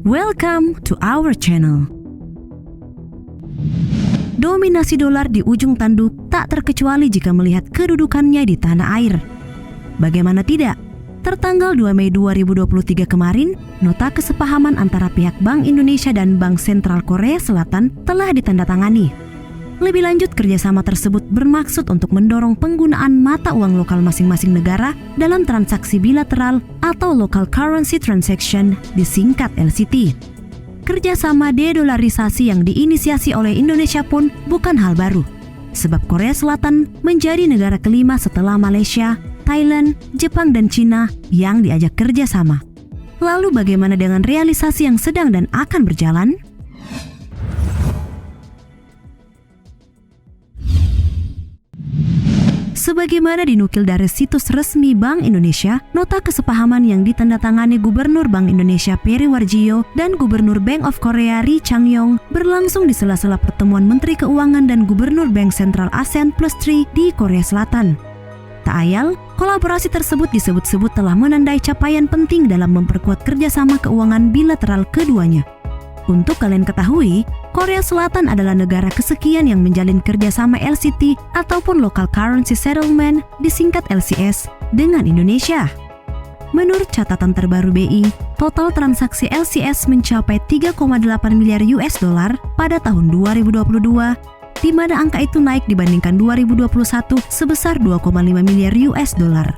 Welcome to our channel. Dominasi dolar di ujung tanduk tak terkecuali jika melihat kedudukannya di tanah air. Bagaimana tidak? Tertanggal 2 Mei 2023 kemarin, nota kesepahaman antara pihak Bank Indonesia dan Bank Sentral Korea Selatan telah ditandatangani. Lebih lanjut, kerjasama tersebut bermaksud untuk mendorong penggunaan mata uang lokal masing-masing negara dalam transaksi bilateral atau Local Currency Transaction, disingkat LCT. Kerjasama dedolarisasi yang diinisiasi oleh Indonesia pun bukan hal baru, sebab Korea Selatan menjadi negara kelima setelah Malaysia, Thailand, Jepang, dan Cina yang diajak kerjasama. Lalu bagaimana dengan realisasi yang sedang dan akan berjalan? Sebagaimana dinukil dari situs resmi Bank Indonesia, nota kesepahaman yang ditandatangani Gubernur Bank Indonesia Peri Warjio dan Gubernur Bank of Korea Ri Chang-yong berlangsung di sela-sela pertemuan Menteri Keuangan dan Gubernur Bank Sentral ASEAN Plus 3 di Korea Selatan. Tak ayal, kolaborasi tersebut disebut-sebut telah menandai capaian penting dalam memperkuat kerjasama keuangan bilateral keduanya. Untuk kalian ketahui, Korea Selatan adalah negara kesekian yang menjalin kerjasama LCT ataupun Local Currency Settlement, disingkat LCS, dengan Indonesia. Menurut catatan terbaru BI, total transaksi LCS mencapai 3,8 miliar US dollar pada tahun 2022, di mana angka itu naik dibandingkan 2021 sebesar 2,5 miliar US dollar.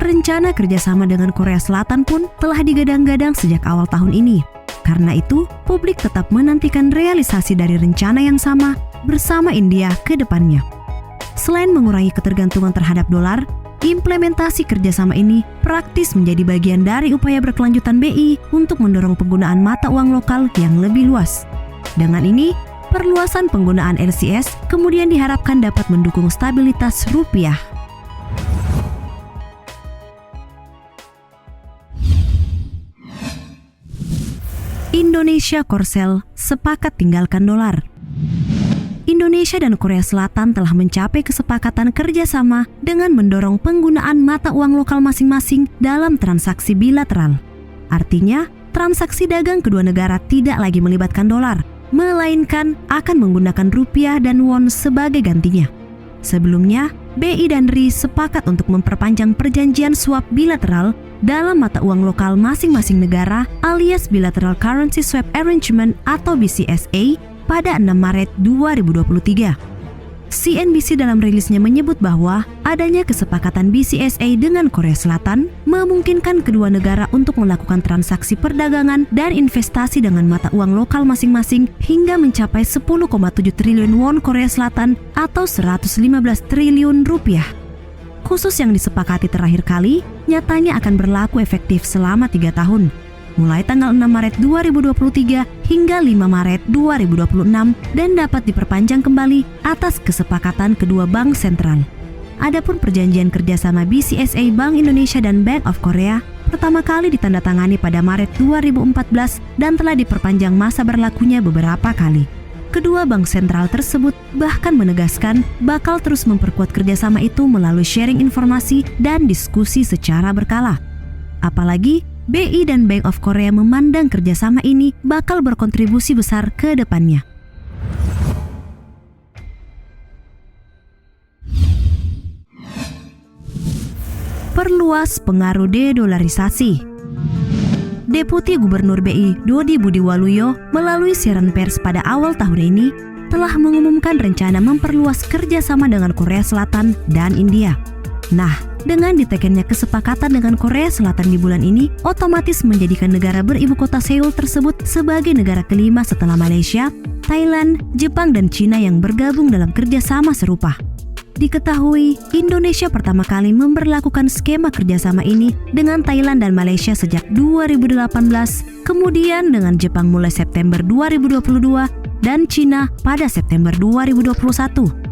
Rencana kerjasama dengan Korea Selatan pun telah digadang-gadang sejak awal tahun ini. Karena itu, publik tetap menantikan realisasi dari rencana yang sama bersama India ke depannya. Selain mengurangi ketergantungan terhadap dolar, implementasi kerjasama ini praktis menjadi bagian dari upaya berkelanjutan BI untuk mendorong penggunaan mata uang lokal yang lebih luas. Dengan ini, perluasan penggunaan LCS kemudian diharapkan dapat mendukung stabilitas rupiah. Indonesia Korsel sepakat tinggalkan dolar. Indonesia dan Korea Selatan telah mencapai kesepakatan kerjasama dengan mendorong penggunaan mata uang lokal masing-masing dalam transaksi bilateral. Artinya, transaksi dagang kedua negara tidak lagi melibatkan dolar, melainkan akan menggunakan rupiah dan won sebagai gantinya. Sebelumnya, BI dan RI sepakat untuk memperpanjang perjanjian swap bilateral dalam mata uang lokal masing-masing negara alias Bilateral Currency Swap Arrangement atau BCSA pada 6 Maret 2023. CNBC dalam rilisnya menyebut bahwa adanya kesepakatan BCSA dengan Korea Selatan memungkinkan kedua negara untuk melakukan transaksi perdagangan dan investasi dengan mata uang lokal masing-masing hingga mencapai 10,7 triliun won Korea Selatan atau 115 triliun rupiah. Khusus yang disepakati terakhir kali, nyatanya akan berlaku efektif selama 3 tahun, mulai tanggal 6 Maret 2023 hingga 5 Maret 2026 dan dapat diperpanjang kembali atas kesepakatan kedua bank sentral. Adapun perjanjian kerjasama BCSA Bank Indonesia dan Bank of Korea pertama kali ditandatangani pada Maret 2014 dan telah diperpanjang masa berlakunya beberapa kali. Kedua bank sentral tersebut bahkan menegaskan bakal terus memperkuat kerjasama itu melalui sharing informasi dan diskusi secara berkala. Apalagi, BI dan Bank of Korea memandang kerjasama ini bakal berkontribusi besar ke depannya. Perluas pengaruh dedolarisasi. Deputi Gubernur BI Dodi Budi Waluyo melalui siaran pers pada awal tahun ini telah mengumumkan rencana memperluas kerjasama dengan Korea Selatan dan India. Nah, dengan ditekannya kesepakatan dengan Korea Selatan di bulan ini, otomatis menjadikan negara beribu kota Seoul tersebut sebagai negara kelima setelah Malaysia, Thailand, Jepang, dan Cina yang bergabung dalam kerjasama serupa. Diketahui, Indonesia pertama kali memberlakukan skema kerjasama ini dengan Thailand dan Malaysia sejak 2018, kemudian dengan Jepang mulai September 2022 dan Cina pada September 2021.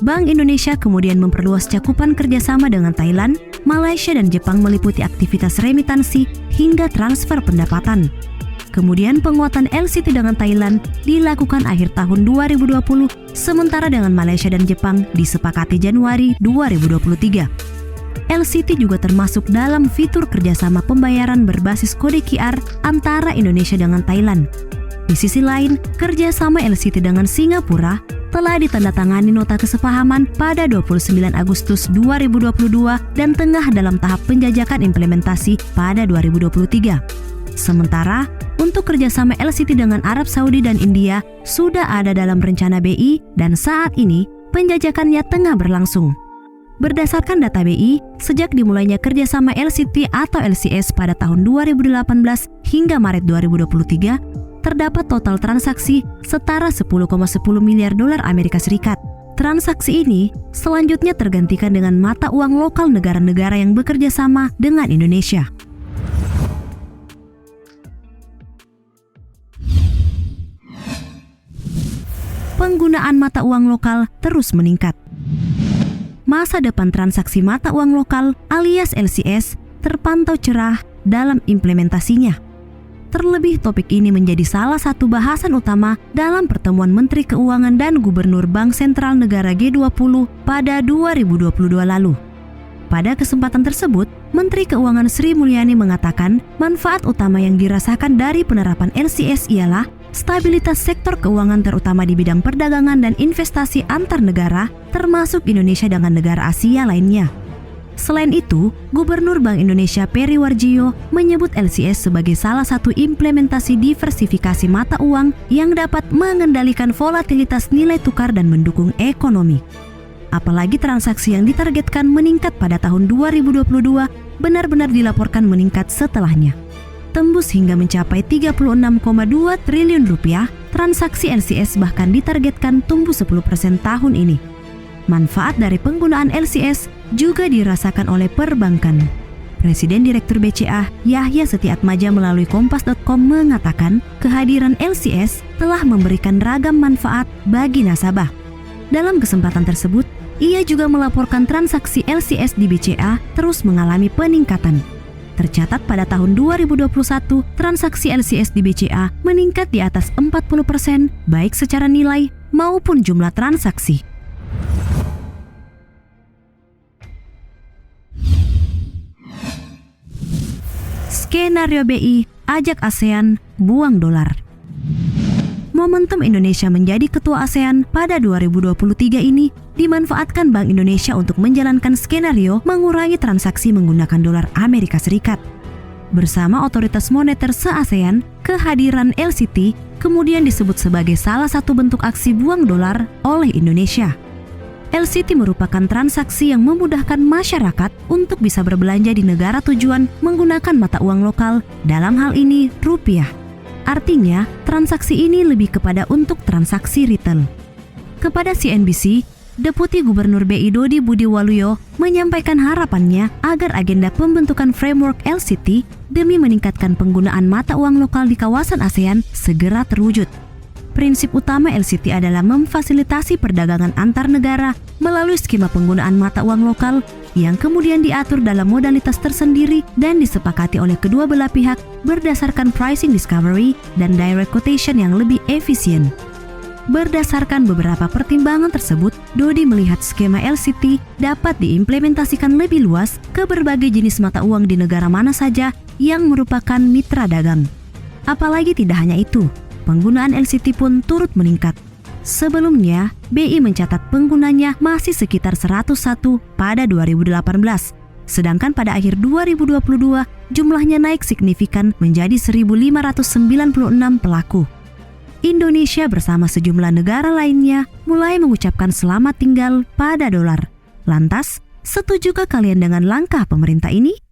Bank Indonesia kemudian memperluas cakupan kerjasama dengan Thailand, Malaysia, dan Jepang meliputi aktivitas remitansi hingga transfer pendapatan. Kemudian penguatan LCT dengan Thailand dilakukan akhir tahun 2020, sementara dengan Malaysia dan Jepang disepakati Januari 2023. LCT juga termasuk dalam fitur kerjasama pembayaran berbasis kode QR antara Indonesia dengan Thailand. Di sisi lain, kerjasama LCT dengan Singapura telah ditandatangani nota kesepahaman pada 29 Agustus 2022 dan tengah dalam tahap penjajakan implementasi pada 2023. Sementara, untuk kerjasama LCT dengan Arab Saudi dan India sudah ada dalam rencana BI dan saat ini penjajakannya tengah berlangsung. Berdasarkan data BI, sejak dimulainya kerjasama LCT atau LCS pada tahun 2018 hingga Maret 2023, terdapat total transaksi setara 10,10 miliar dolar Amerika Serikat. Transaksi ini selanjutnya tergantikan dengan mata uang lokal negara-negara yang bekerja sama dengan Indonesia. Penggunaan mata uang lokal terus meningkat. Masa depan transaksi mata uang lokal alias LCS terpantau cerah dalam implementasinya. Terlebih topik ini menjadi salah satu bahasan utama dalam pertemuan Menteri Keuangan dan Gubernur Bank Sentral Negara G20 pada 2022 lalu. Pada kesempatan tersebut, Menteri Keuangan Sri Mulyani mengatakan manfaat utama yang dirasakan dari penerapan LCS ialah stabilitas sektor keuangan terutama di bidang perdagangan dan investasi antar negara, termasuk Indonesia dengan negara Asia lainnya. Selain itu, Gubernur Bank Indonesia Peri Warjio menyebut LCS sebagai salah satu implementasi diversifikasi mata uang yang dapat mengendalikan volatilitas nilai tukar dan mendukung ekonomi. Apalagi transaksi yang ditargetkan meningkat pada tahun 2022 benar-benar dilaporkan meningkat setelahnya. Tembus hingga mencapai 36,2 triliun rupiah, transaksi LCS bahkan ditargetkan tumbuh 10% tahun ini. Manfaat dari penggunaan LCS juga dirasakan oleh perbankan. Presiden Direktur BCA Yahya Setiatmaja melalui Kompas.com mengatakan kehadiran LCS telah memberikan ragam manfaat bagi nasabah. Dalam kesempatan tersebut, ia juga melaporkan transaksi LCS di BCA terus mengalami peningkatan. Tercatat pada tahun 2021, transaksi LCS di BCA meningkat di atas 40% baik secara nilai maupun jumlah transaksi. Skenario BI ajak ASEAN buang dolar. Momentum Indonesia menjadi ketua ASEAN pada 2023 ini dimanfaatkan Bank Indonesia untuk menjalankan skenario mengurangi transaksi menggunakan dolar Amerika Serikat. Bersama otoritas moneter se-ASEAN, kehadiran LCT kemudian disebut sebagai salah satu bentuk aksi buang dolar oleh Indonesia. LCT merupakan transaksi yang memudahkan masyarakat untuk bisa berbelanja di negara tujuan menggunakan mata uang lokal, dalam hal ini rupiah. Artinya, transaksi ini lebih kepada untuk transaksi retail. Kepada CNBC, Deputi Gubernur BI Dodi Budi Waluyo menyampaikan harapannya agar agenda pembentukan framework LCT demi meningkatkan penggunaan mata uang lokal di kawasan ASEAN segera terwujud. Prinsip utama LCT adalah memfasilitasi perdagangan antar negara melalui skema penggunaan mata uang lokal yang kemudian diatur dalam modalitas tersendiri dan disepakati oleh kedua belah pihak berdasarkan pricing discovery dan direct quotation yang lebih efisien. Berdasarkan beberapa pertimbangan tersebut, Dodi melihat skema LCT dapat diimplementasikan lebih luas ke berbagai jenis mata uang di negara mana saja yang merupakan mitra dagang. Apalagi tidak hanya itu, penggunaan LCT pun turut meningkat. Sebelumnya, BI mencatat penggunanya masih sekitar 101 pada 2018. Sedangkan pada akhir 2022, jumlahnya naik signifikan menjadi 1.596 pelaku. Indonesia bersama sejumlah negara lainnya mulai mengucapkan selamat tinggal pada dolar. Lantas, setujukah kalian dengan langkah pemerintah ini?